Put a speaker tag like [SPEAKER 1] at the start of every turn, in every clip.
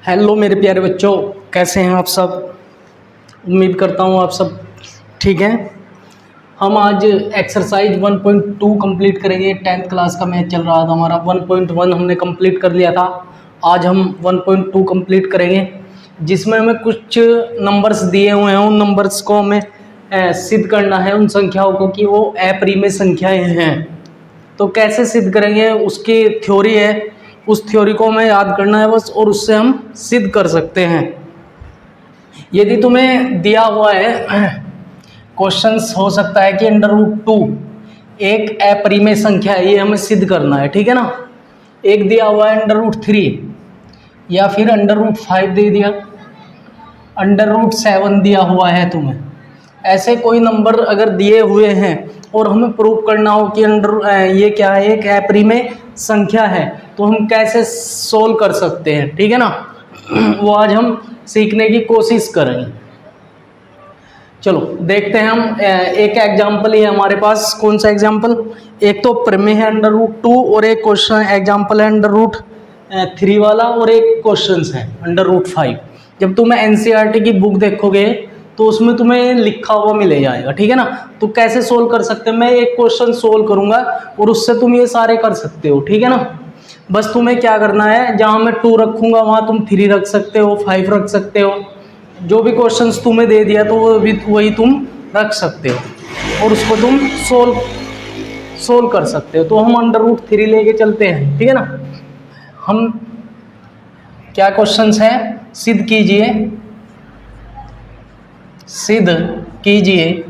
[SPEAKER 1] Hello मेरे प्यारे बच्चों, कैसे हैं आप सब। उम्मीद करता हूँ आप सब ठीक हैं। हम आज एक्सरसाइज 1.2 कंप्लीट करेंगे। 10th क्लास का मैथ चल रहा था हमारा। 1.1 हमने कंप्लीट कर लिया था। आज हम 1.2 कंप्लीट करेंगे, जिसमें हमें कुछ नंबर्स दिए हुए हैं। उन नंबर्स को हमें सिद्ध करना है, उन संख्याओं को, कि वो अप्रिमेय संख्याएं हैं। तो कैसे सिद्ध करेंगे, उसकी थ्योरी है। उस थ्योरी को हमें याद करना है बस, और उससे हम सिद्ध कर सकते हैं। यदि तुम्हें दिया हुआ है क्वेश्चंस, हो सकता है कि √2 एक अपरिमेय संख्या है, ये हमें सिद्ध करना है, ठीक है ना। एक दिया हुआ है √3, या फिर √5 दे दिया, √7 दिया हुआ है तुम्हें। ऐसे कोई नंबर अगर दिए हुए हैं और हमें प्रूव करना हो कि ये क्या है, एक अपरिमेय संख्या है, तो हम कैसे सोल्व कर सकते हैं, ठीक है ना। वो आज हम सीखने की कोशिश करेंगे। चलो देखते हैं हम। एक एग्जाम्पल ही है हमारे पास। कौन सा एग्जाम्पल? एक तो प्रमेय है √2, और एक क्वेश्चन एग्जाम्पल है √3 वाला, और एक क्वेश्चन है √5। जब तुम एनसीईआरटी की बुक देखोगे तो उसमें तुम्हें लिखा हुआ मिल जाएगा, ठीक है ना। तो कैसे सोल्व कर सकते हैं, मैं एक क्वेश्चन सोल्व करूंगा और उससे तुम ये सारे कर सकते हो, ठीक है ना। बस तुम्हें क्या करना है, जहां मैं 2 रखूंगा वहां तुम 3 रख सकते हो, 5 रख सकते हो। जो भी क्वेश्चंस तुम्हें दे दिया तो वो भी वही तुम रख सकते हो, और उसको तुम सोल्व कर सकते हो। तो हम √3 लेके चलते हैं, ठीक है ना। हम क्या क्वेश्चंस है, सिद्ध कीजिए √3,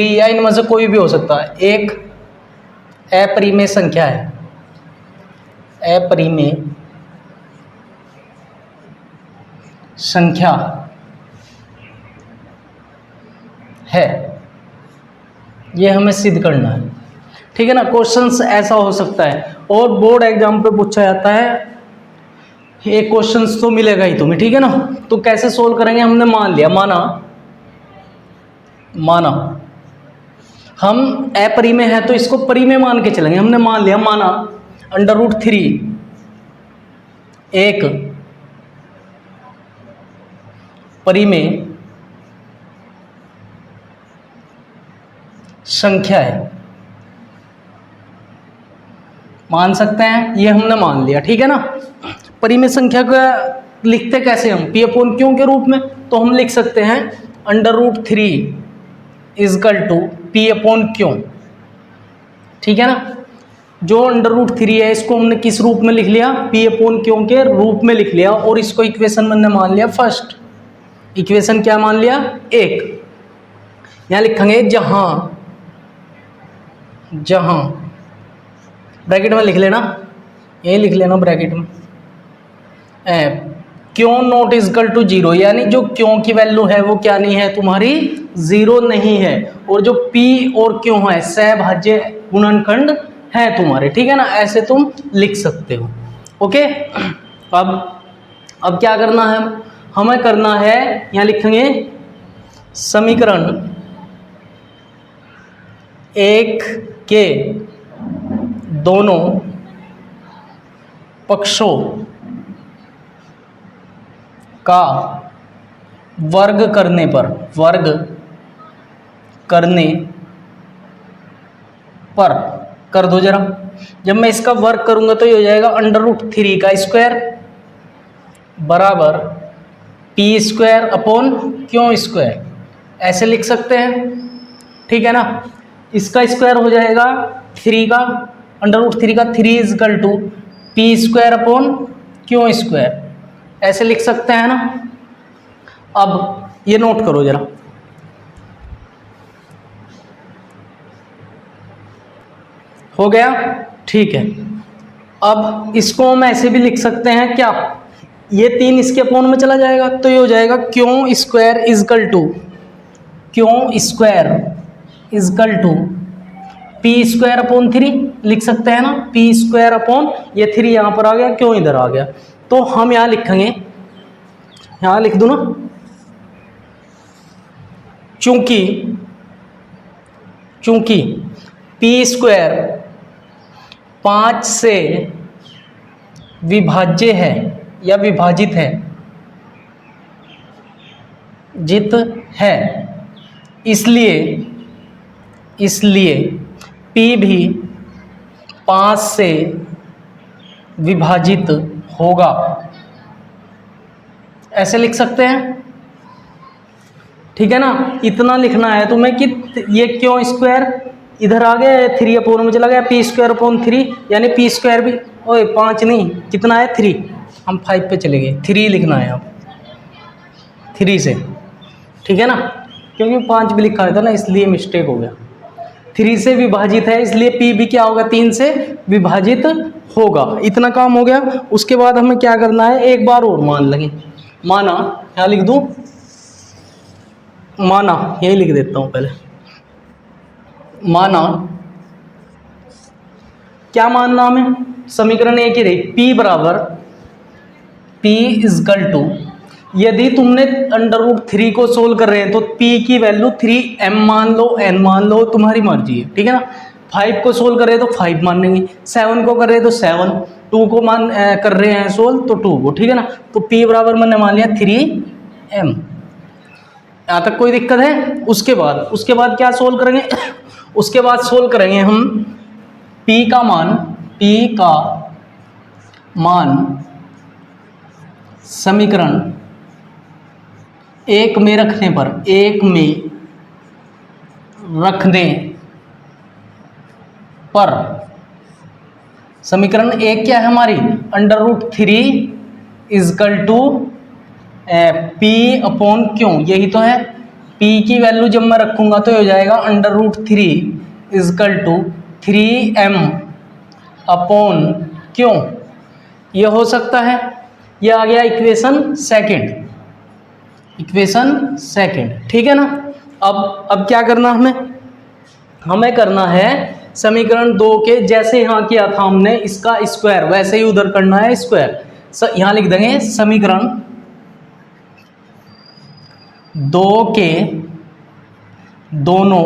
[SPEAKER 1] या इनमें से कोई भी हो सकता है, एक अपरिमेय संख्या है, अपरिमेय संख्या है, ये हमें सिद्ध करना है, ठीक है ना। क्वेश्चंस ऐसा हो सकता है, और बोर्ड एग्जाम पे पूछा जाता है। एक क्वेश्चंस तो मिलेगा ही तुम्हें, ठीक है ना। तो कैसे सोल्व करेंगे, हमने मान लिया, माना हम अपरिमेय है तो इसको परिमेय मान के चलेंगे। हमने मान लिया, माना √3 एक परिमेय संख्या है, मान सकते हैं, ये हमने मान लिया, ठीक है ना। परिमेय संख्या का लिखते कैसे हम, P/Q के रूप में। तो हम लिख सकते हैं √3 = P/Q, ठीक है ना। जो √3 है इसको हमने किस रूप में लिख लिया, P/Q के रूप में लिख लिया, और इसको इक्वेशन मैंने मान लिया फर्स्ट। इक्वेशन क्या मान लिया, 1। यहां लिखेंगे जहां ब्रैकेट में लिख लेना, यही लिख लेना ब्रैकेट में, Q≠0, यानी जो क्यों की वैल्यू है वो क्या नहीं है, तुम्हारी 0 नहीं है। और जो P और Q है सहभाज्य गुणनखंड है तुम्हारे, ठीक है ना। ऐसे तुम लिख सकते हो, ओके। अब क्या करना है, हमें करना है, यहां लिखेंगे समीकरण 1 के दोनों पक्षों का वर्ग करने पर कर दो जरा। जब मैं इसका वर्ग करूंगा तो ये हो जाएगा √3 का स्क्वायर बराबर P²/Q², ऐसे लिख सकते हैं, ठीक है ना। इसका स्क्वायर हो जाएगा 3 का, √3 का 3 = P²/Q², ऐसे लिख सकते हैं ना। अब ये नोट करो जरा, हो गया, ठीक है। अब इसको हम ऐसे भी लिख सकते हैं, क्या, ये 3 इसके अपोन में चला जाएगा, तो ये हो जाएगा Q² = P²/3 लिख सकते हैं ना। P²/ ये 3 यहां पर आ गया, क्यों इधर आ गया, तो हम यहां लिखेंगे, यहां लिख दो ना, चूंकि P² 5 से विभाज्य है या विभाजित है, जित है, इसलिए p भी 5 से विभाजित होगा। ऐसे लिख सकते हैं, ठीक है ना। इतना लिखना है तुम्हें कि ये क्यों स्क्वायर इधर आ गया, 3/4 में चला गया, p²/3 यानी p² भी, ओए 5 नहीं, कितना है 3, हम 5 पे चले गए, 3 लिखना है अब 3 से, ठीक है ना, क्योंकि 5 भी लिखा था ना इसलिए मिस्टेक हो गया। 3 से विभाजित है इसलिए p भी क्या होगा, 3 से विभाजित होगा। इतना काम हो गया। उसके बाद हमें क्या करना है, एक बार और मान लगे, माना, क्या लिख दूं, माना, यही लिख देता हूं पहले, माना, क्या मानना हमें, समीकरण एक ही रही, p = यदि तुमने √3 को सोल्व कर रहे हैं तो p की वैल्यू 3m मान लो, n मान लो, तुम्हारी मर्जी है, ठीक है ना। 5 को सोल्व कर रहे हैं तो 5 मान लेंगे, 7 को कर रहे हैं तो 7, 2 को कर रहे हैं सोल्व तो 2 को, ठीक है ना। तो p बराबर मैंने मान लिया 3m। यहाँ तक कोई दिक्कत है। उसके बाद क्या सोल्व करेंगे उसके बाद सोल्व करेंगे हम p का मान समीकरण 1 में रखने पर समीकरण 1 क्या है हमारी, √3 = p/q, यही तो है। p की वैल्यू जब मैं रखूंगा तो हो जाएगा √3 = 3m/q, ये हो सकता है। ये आ गया इक्वेशन सेकंड, ठीक है ना। अब क्या करना हमें करना है समीकरण 2 के जैसे यहाँ किया था हमने इसका स्क्वायर, वैसे ही उधर करना है स्क्वायर। यहाँ लिख देंगे समीकरण 2 के दोनों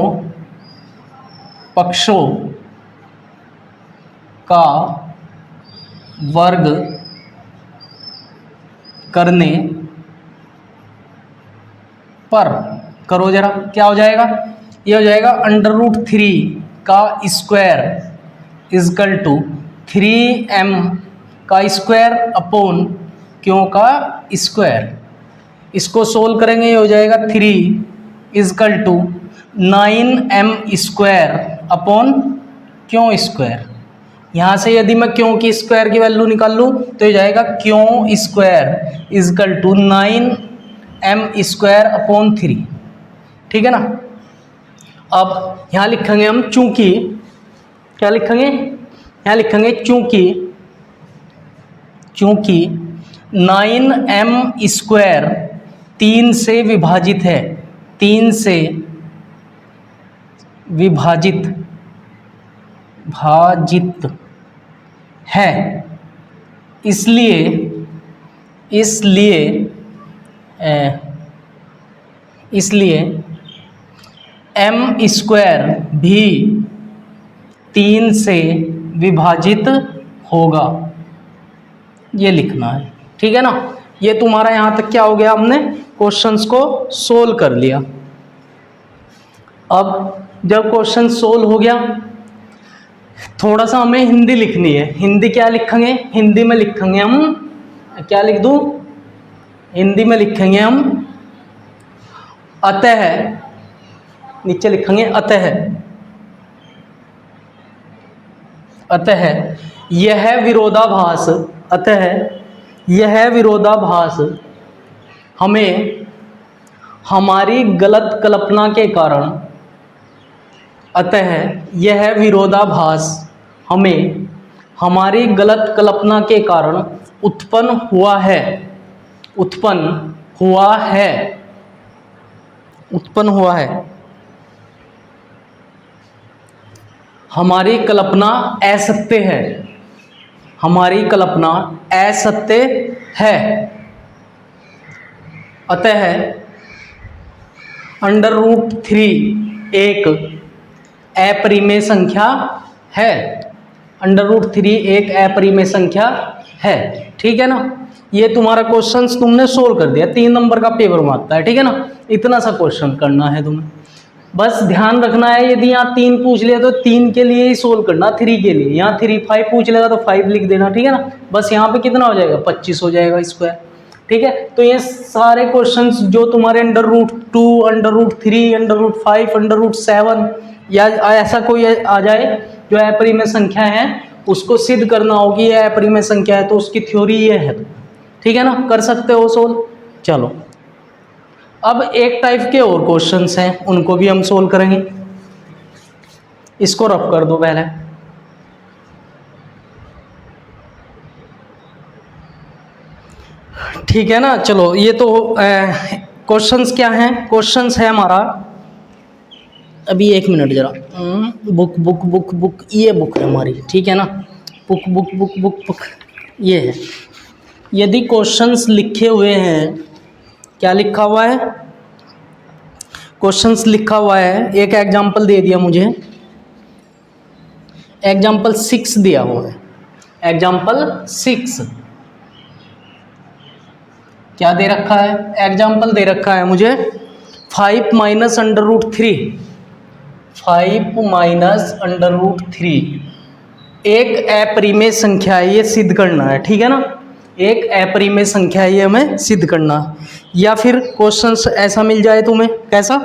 [SPEAKER 1] पक्षों का वर्ग करने पर, करो जरा, क्या हो जाएगा, ये हो जाएगा √3 का स्क्वायर = 3m का स्क्वायर अपॉन q का स्क्वायर। इसको सोल्व करेंगे, ये हो जाएगा 3 = 9m² q²। यहाँ से यदि मैं q की स्क्वायर की वैल्यू निकाल लूँ तो ये जाएगा q² = 9m²/3, ठीक है ना। अब यहाँ लिखेंगे हम चूंकि, क्या लिखेंगे, यहाँ लिखेंगे चूंकि 9m² 3 से विभाजित है, 3 से विभाजित है, इसलिए m² भी 3 से विभाजित होगा, ये लिखना है, ठीक है ना। ये तुम्हारा यहाँ तक क्या हो गया, हमने क्वेश्चंस को सोल्व कर लिया। अब जब क्वेश्चन सोल्व हो गया, थोड़ा सा हमें हिंदी लिखनी है। हिंदी क्या लिखेंगे, हिंदी में लिखेंगे हम, क्या लिख दूं, हिंदी में लिखेंगे हम अतः, नीचे लिखेंगे अतः यह विरोधाभास हमें हमारी गलत कल्पना के कारण, अतः यह विरोधाभास हमें हमारी गलत कल्पना के कारण उत्पन्न हुआ है। हमारी कल्पना असत्य है, अतः √3 एक अपरिमेय संख्या है। √3 एक अपरिमेय संख्या है, ठीक है ना। ये तुम्हारा क्वेश्चंस तुमने सोल्व कर दिया, 3 नंबर का पेपर मांगता है, ठीक है ना। इतना सा क्वेश्चन करना है तुम्हें, बस ध्यान रखना है। यदि यहाँ 3 पूछ लिया तो 3 के लिए ही सोल्व करना, 3 के लिए। यहाँ 3 5 पूछ लेगा तो 5 लिख देना, ठीक है ना। बस यहाँ पे कितना हो जाएगा, 25 हो जाएगा स्क्वायर, ठीक है। तो ये सारे क्वेश्चंस जो तुम्हारे √2, √3, √5, √7 या ऐसा कोई आ जाए जो अपरिमेय संख्या है, उसको सिद्ध करना होगी ये अपरिमेय संख्या है, तो उसकी थ्योरी ये है, ठीक है ना। कर सकते हो सोल्व। चलो अब एक टाइप के और क्वेश्चंस हैं, उनको भी हम सोल्व करेंगे। इसको रफ कर दो पहले, ठीक है ना। चलो ये तो क्वेश्चंस क्या हैं, क्वेश्चंस है हमारा, अभी 1 मिनट जरा, बुक बुक बुक बुक, ये बुक है हमारी, ठीक है ना। Book book book book book ये है। यदि क्वेश्चंस लिखे हुए हैं, क्या लिखा हुआ है, क्वेश्चंस लिखा हुआ है, एक एग्जांपल दे दिया मुझे, एग्जांपल 6 दिया हुआ है, एग्जांपल 6 क्या दे रखा है, एग्जांपल दे रखा है मुझे 5 - √3, 5 - √3 एक अपरिमेय संख्या है, ये सिद्ध करना है, ठीक है ना। एक अपरिमेय संख्या है, ये हमें सिद्ध करना है। या फिर क्वेश्चन ऐसा मिल जाए तुम्हें, कैसा,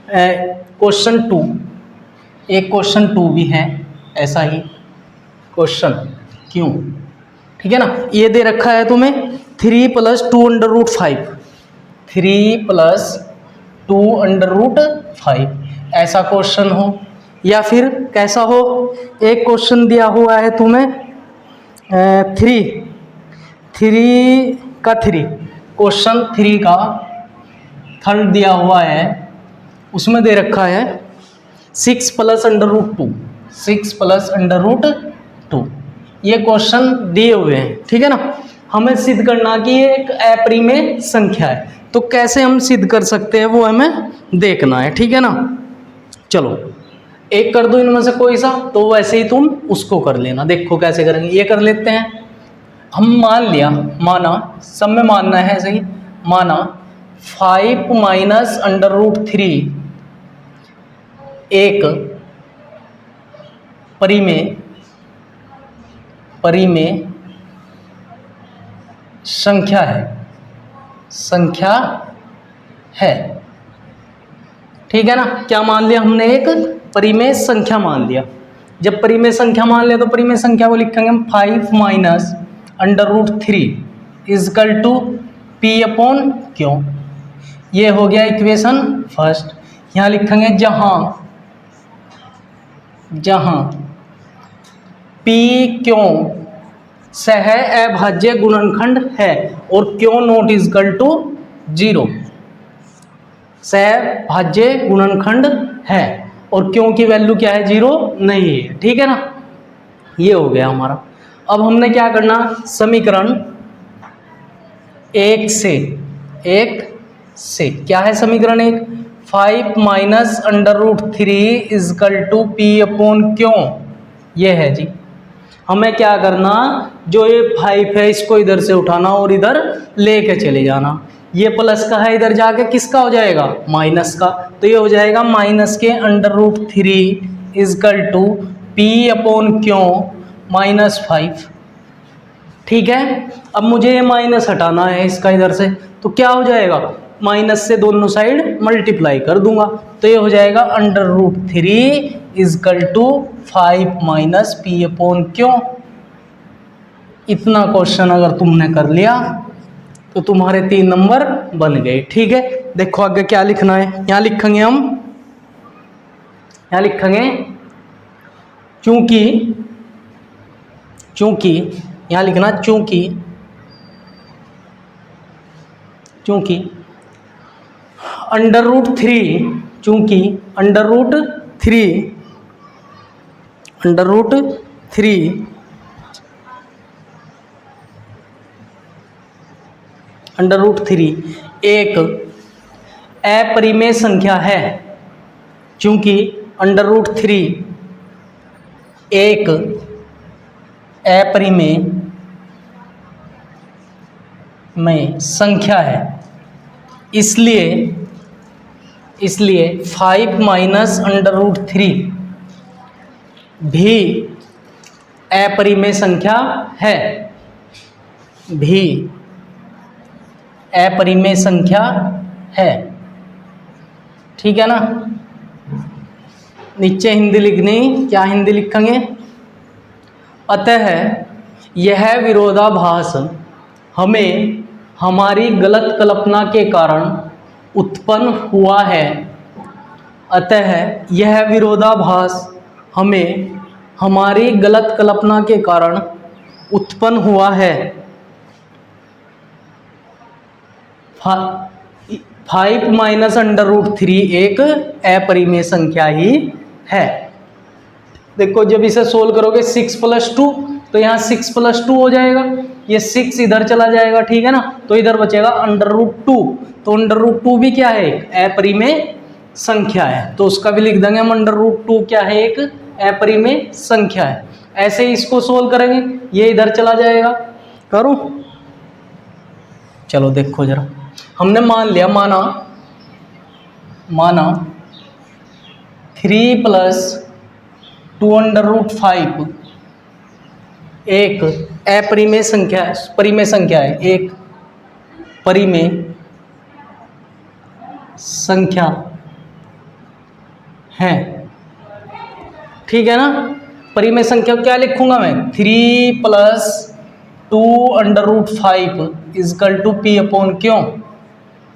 [SPEAKER 1] क्वेश्चन 2, एक क्वेश्चन 2 भी है ऐसा ही क्वेश्चन, क्यों, ठीक है ना। ये दे रखा है तुम्हें 3 + 2 √5, 3 + 2 √5 ऐसा क्वेश्चन हो। या फिर कैसा हो, एक क्वेश्चन दिया हुआ है तुम्हें 3 का 3, क्वेश्चन 3 का थर्ड दिया हुआ है, उसमें दे रखा है 6 + √2, 6 + √2 ये क्वेश्चन दिए हुए हैं, ठीक है ना। हमें सिद्ध करना कि ये एक अपरिमेय संख्या है, तो कैसे हम सिद्ध कर सकते हैं वो हमें देखना है, ठीक है ना। चलो एक कर दो इनमें से कोई सा, तो वैसे ही तुम उसको कर लेना, देखो कैसे करेंगे। ये कर लेते हैं हम, मान लिया, माना, सब में मानना है ऐसे ही, माना 5 - √3 एक परिमेय संख्या है, ठीक है ना। क्या मान लिया हमने, एक परिमेय संख्या मान लिया। जब परिमेय संख्या मान लिया तो परिमेय संख्या को लिखेंगे हम 5 - √3 = P/Q। ये हो गया इक्वेशन फर्स्ट। यहाँ लिखेंगे जहां P क्यों सह अभाज्य गुणनखंड है और क्यों नॉट = 0, सहभाज्य गुणनखंड है और क्यों की वैल्यू क्या है, 0 नहीं है, ठीक है ना। ये हो गया हमारा। अब हमने क्या करना, समीकरण 1 से क्या है, समीकरण 1 5 - √3 = P/Q, ये है जी। हमें क्या करना, जो ये 5 है इसको इधर से उठाना और इधर लेके चले जाना। ये प्लस का है, इधर जाके किसका हो जाएगा, माइनस का। तो ये हो जाएगा माइनस के √3 = P/Q -5, ठीक है। अब मुझे ये माइनस हटाना है इसका इधर से, तो क्या हो जाएगा, माइनस से दोनों साइड मल्टीप्लाई कर दूंगा, तो ये हो जाएगा √3 = 5 - P/Q। इतना क्वेश्चन अगर तुमने कर लिया तो तुम्हारे 3 नंबर बन गए, ठीक है। देखो आगे क्या लिखना है, यहाँ लिखेंगे हम, यहाँ लिखेंगे चूंकि यहाँ लिखना चूंकि √3 चूंकि √3 एक अपरिमेय संख्या है, चूंकि √3 एक अपरिमेय में संख्या है, इसलिए 5 माइनस अंडर रूट 3 भी अपरिमेय संख्या है, भी अपरिमेय संख्या है। ठीक है ना। नीचे हिंदी लिखनी, क्या हिंदी लिखेंगे? अतः यह विरोधाभास हमें हमारी गलत कल्पना के कारण उत्पन्न हुआ है। अतः यह विरोधाभास हमें हमारी गलत कल्पना के कारण उत्पन्न हुआ है। 5 माइनस अंडर रूट 3 एक अपरिमेय संख्या ही है। देखो जब इसे सोल्व करोगे 6 + 2, तो यहाँ 6 + 2 हो जाएगा, ये 6 इधर चला जाएगा, ठीक है ना। तो इधर बचेगा अंडर रूट 2। तो अंडर रूट 2 भी क्या है? एक अपरिमेय संख्या है, तो उसका भी लिख देंगे हम। अंडर रूट 2 क्या है? एक अपरिमेय संख्या है। ऐसे ही इसको सोल्व करेंगे, ये इधर चला जाएगा। करूं? चलो देखो जरा, हमने मान लिया, माना 3 + 2 अंडर रूट 5 एक अपरिमेय संख्या है, परिमेय संख्या है, एक परिमेय संख्या है। ठीक है ना। परिमेय संख्या क्या लिखूंगा मैं? 3 + 2 अंडर रूट 5 = p/q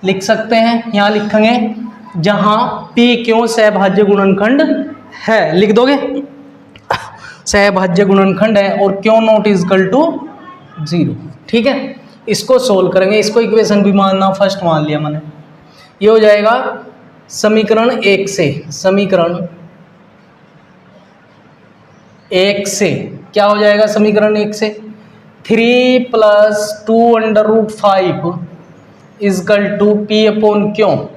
[SPEAKER 1] लिख सकते हैं। यहाँ लिखेंगे जहाँ p क्यों सहभाज्य गुणनखंड है, लिख दोगे सहभाज्य गुणनखंड है, और क्यों नॉट = 0। ठीक है। इसको सोल्व करेंगे, इसको इक्वेशन भी मानना, फर्स्ट मान लिया मैंने। ये हो जाएगा समीकरण 1 से, समीकरण 1 से क्या हो जाएगा? समीकरण 1 से 3 + 2 अंडर रूट 5 = p/q।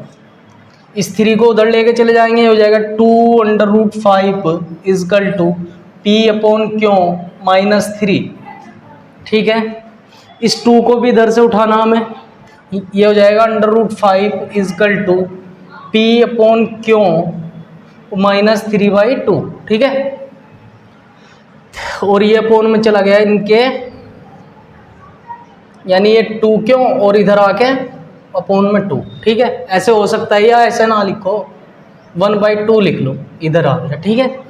[SPEAKER 1] इस 3 को उधर लेके चले जाएंगे, हो जाएगा 2 अंडर रूट 5 = p/q -3। ठीक है। इस 2 को भी इधर से उठाना हमें, ये हो जाएगा अंडर रूट 5 = p/q -3/2। ठीक है। और ये अपोन में चला गया इनके, यानी ये 2 क्यों और इधर आके अपोन में 2। ठीक है। ऐसे हो सकता है, या ऐसे ना लिखो, 1/2 लिख लो, इधर आ गया। ठीक है।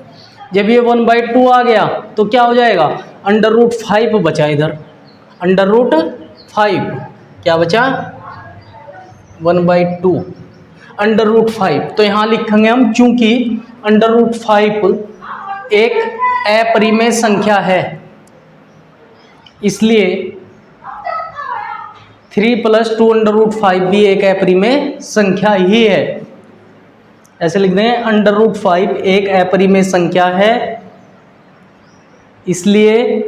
[SPEAKER 1] जब ये 1/2 आ गया तो क्या हो जाएगा? अंडर रूट 5 बचा इधर, अंडर रूट 5 क्या बचा? 1/2 अंडर रूट 5। तो यहाँ लिखेंगे हम, चूंकि अंडर रूट 5 एक अपरिमेय संख्या है, इसलिए 3 + 2 अंडर रूट 5 भी एक अपरिमेय संख्या ही है। ऐसे लिख दें, अंडर रूट 5 एक अपरिमेय संख्या है, इसलिए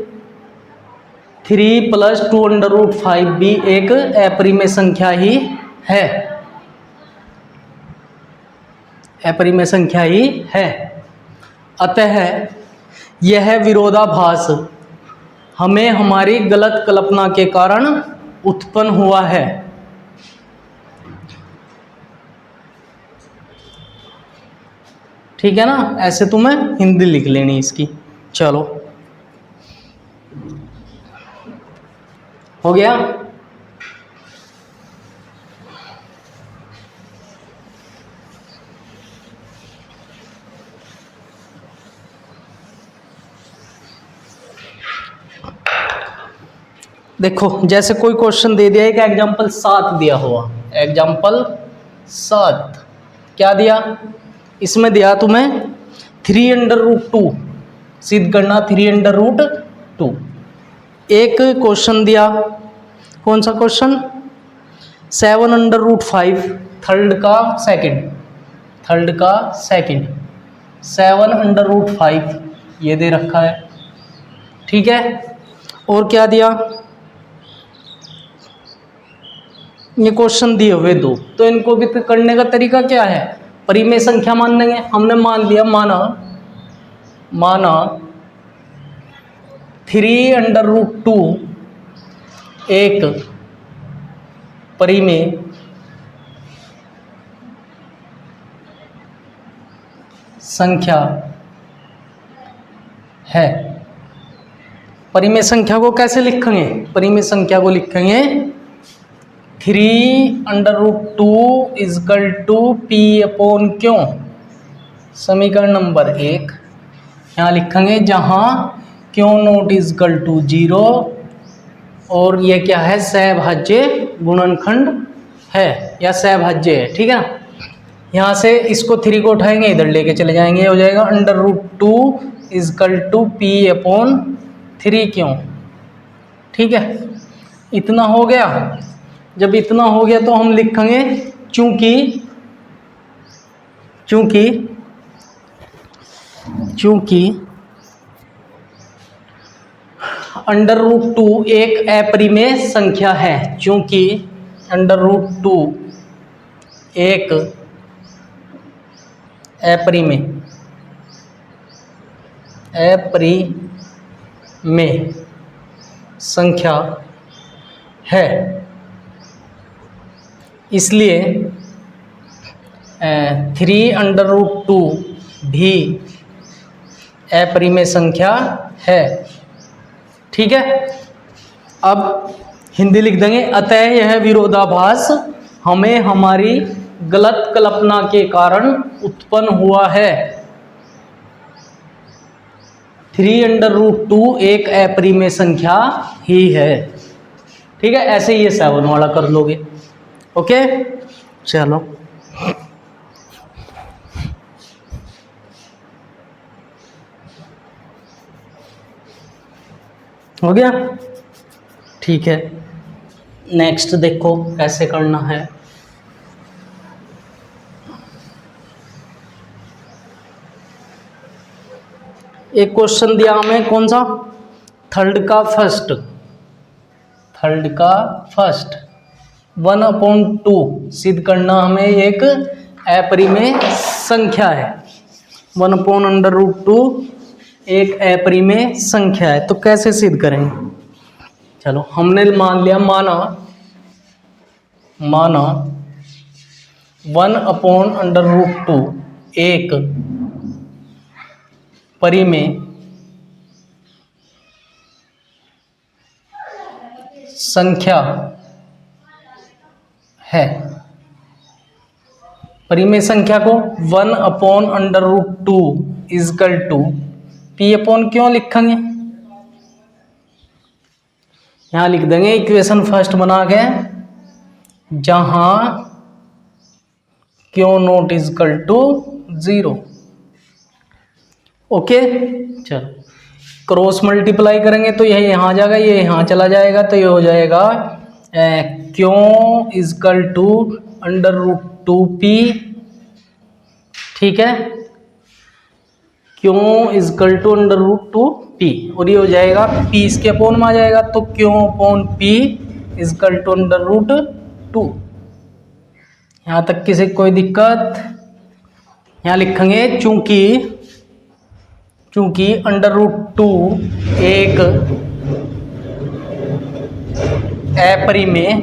[SPEAKER 1] 3 + 2 अंडर रूट 5 भी एक अपरिमेय संख्या ही है, अपरिमेय संख्या ही है। अतः यह विरोधाभास हमें हमारी गलत कल्पना के कारण उत्पन्न हुआ है। ठीक है ना। ऐसे तुम्हें हिंदी लिख लेनी इसकी। चलो हो गया। देखो जैसे कोई क्वेश्चन दे दिया, एक एग्जाम्पल 7 दिया हुआ, एग्जाम्पल 7 क्या दिया? इसमें दिया तुम्हें 3 अंडर रूट 2 सिद्ध करना, 3 अंडर रूट 2। एक क्वेश्चन दिया, कौन सा क्वेश्चन? 7 अंडर रूट 5 थर्ड का सेकंड, 7 अंडर रूट 5 ये दे रखा है। ठीक है। और क्या दिया? ये क्वेश्चन दिए हुए 2, तो इनको भी करने का तरीका क्या है? परिमेय संख्या मान लेंगे। हमने मान लिया, माना 3√2 एक परिमेय संख्या है। परिमेय संख्या को कैसे लिखेंगे? परिमेय संख्या को लिखेंगे 3√2 इजकल टू पी अपॉन क्यों, समीकरण नंबर 1 यहाँ लिखेंगे, जहाँ क्यों नॉट इजकल टू 0 और ये क्या है, सहभाज्य गुणनखंड है या सहभाज्य है। ठीक है ना, यहाँ से इसको 3 को उठाएंगे, इधर लेके चले जाएंगे, हो जाएगा √2 इजकल टू पी अपॉन 3 क्यों। ठीक है, इतना हो गया। जब इतना हो गया तो हम लिखेंगे चूंकि √2 एक अपरिमेय संख्या है, चूंकि √2 एक अपरिमेय संख्या है, इसलिए 3√2 भी अपरिमेय संख्या है। ठीक है, अब हिंदी लिख देंगे, अतः यह विरोधाभास हमें हमारी गलत कल्पना के कारण उत्पन्न हुआ है। 3√2 एक अपरिमेय संख्या ही है। ठीक है, ऐसे ही ये 7 वाला कर लोगे। ओके, चलो हो गया। ठीक है, नेक्स्ट देखो कैसे करना है। एक क्वेश्चन दिया हमें, कौन सा, थर्ड का फर्स्ट 1/2 सिद्ध करना हमें एक अपरिमेय संख्या है। 1/√2 एक अपरिमेय संख्या है, तो कैसे सिद्ध करेंगे? चलो, हमने मान लिया, माना 1/√2 एक परिमेय संख्या है। परिमेय संख्या को 1/√2 इजकल टू पी अपॉन क्यों लिखेंगे, यहां लिख देंगे इक्वेशन फर्स्ट बना के, जहां क्यों नॉट इजकल टू 0। ओके, चलो क्रॉस मल्टीप्लाई करेंगे तो यह यहाँ आ जाएगा, ये यहाँ चला जाएगा, तो ये हो जाएगा क्यों इजकल टू √2p। ठीक है, क्यों इजकल टू √2p, और ये हो जाएगा p इसके अपोन में आ जाएगा, तो क्यों अपॉन p इजकल टू √2। यहाँ तक किसी कोई दिक्कत? यहाँ लिखेंगे चूंकि √2 एक अपरिमेय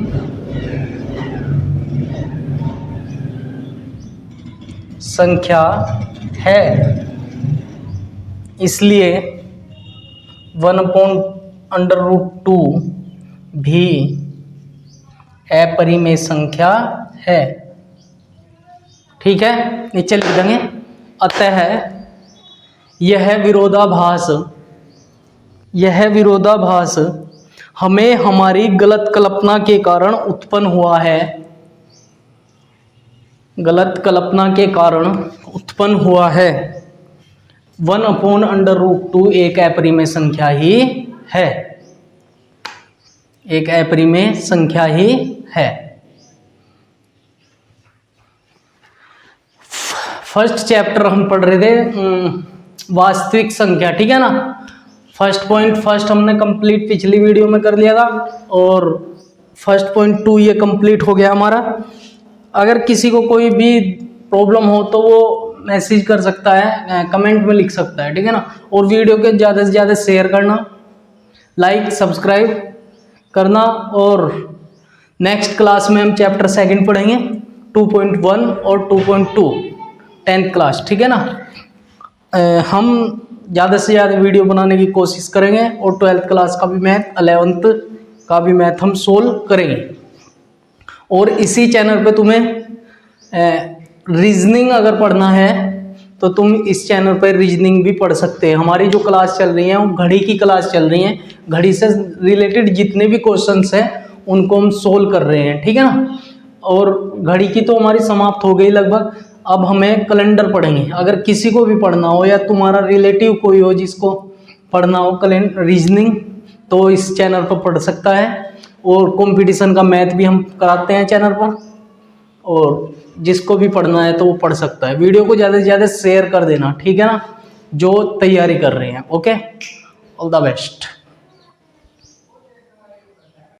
[SPEAKER 1] संख्या है, इसलिए 1/√2 भी अपरिमेय संख्या है। ठीक है, नीचे लिख देंगे, अतः यह विरोधाभास हमें हमारी गलत कल्पना के कारण उत्पन्न हुआ है। गलत कल्पना के कारण उत्पन्न हुआ है। 1/√2 एक अपरिमेय संख्या ही है, एक अपरिमेय संख्या ही है। फर्स्ट चैप्टर हम पढ़ रहे थे वास्तविक संख्या। ठीक है ना, फर्स्ट पॉइंट हमने कंप्लीट पिछली वीडियो में कर लिया था, और फर्स्ट पॉइंट 2 ये कंप्लीट हो गया हमारा। अगर किसी को कोई भी प्रॉब्लम हो तो वो मैसेज कर सकता है, कमेंट में लिख सकता है। ठीक है ना, और वीडियो के ज़्यादा से ज़्यादा शेयर करना, लाइक सब्सक्राइब करना। और नेक्स्ट क्लास में हम चैप्टर 2 पढ़ेंगे 2.1 और 2.2 10th क्लास, ठीक है ना। हम ज़्यादा से ज़्यादा वीडियो बनाने की कोशिश करेंगे और 12th क्लास का भी मैथ 11th का भी मैथ हम सोल्व करेंगे। और इसी चैनल पे तुम्हें रीजनिंग अगर पढ़ना है तो तुम इस चैनल पर रीजनिंग भी पढ़ सकते हैं। हमारी जो क्लास चल रही है वो घड़ी की क्लास चल रही है, घड़ी से रिलेटेड जितने भी क्वेश्चंस हैं उनको हम सोल्व कर रहे हैं, ठीक है ना। और घड़ी की तो हमारी समाप्त हो गई लगभग, अब हमें कैलेंडर पढ़ेंगे। अगर किसी को भी पढ़ना हो या तुम्हारा रिलेटिव कोई हो जिसको पढ़ना हो कैलेंडर रीजनिंग, तो इस चैनल पर पढ़ सकता है। और कंपटीशन का मैथ भी हम कराते हैं चैनल पर, और जिसको भी पढ़ना है तो वो पढ़ सकता है। वीडियो को ज़्यादा से ज़्यादा शेयर कर देना, ठीक है ना, जो तैयारी कर रहे हैं। Okay, all the best.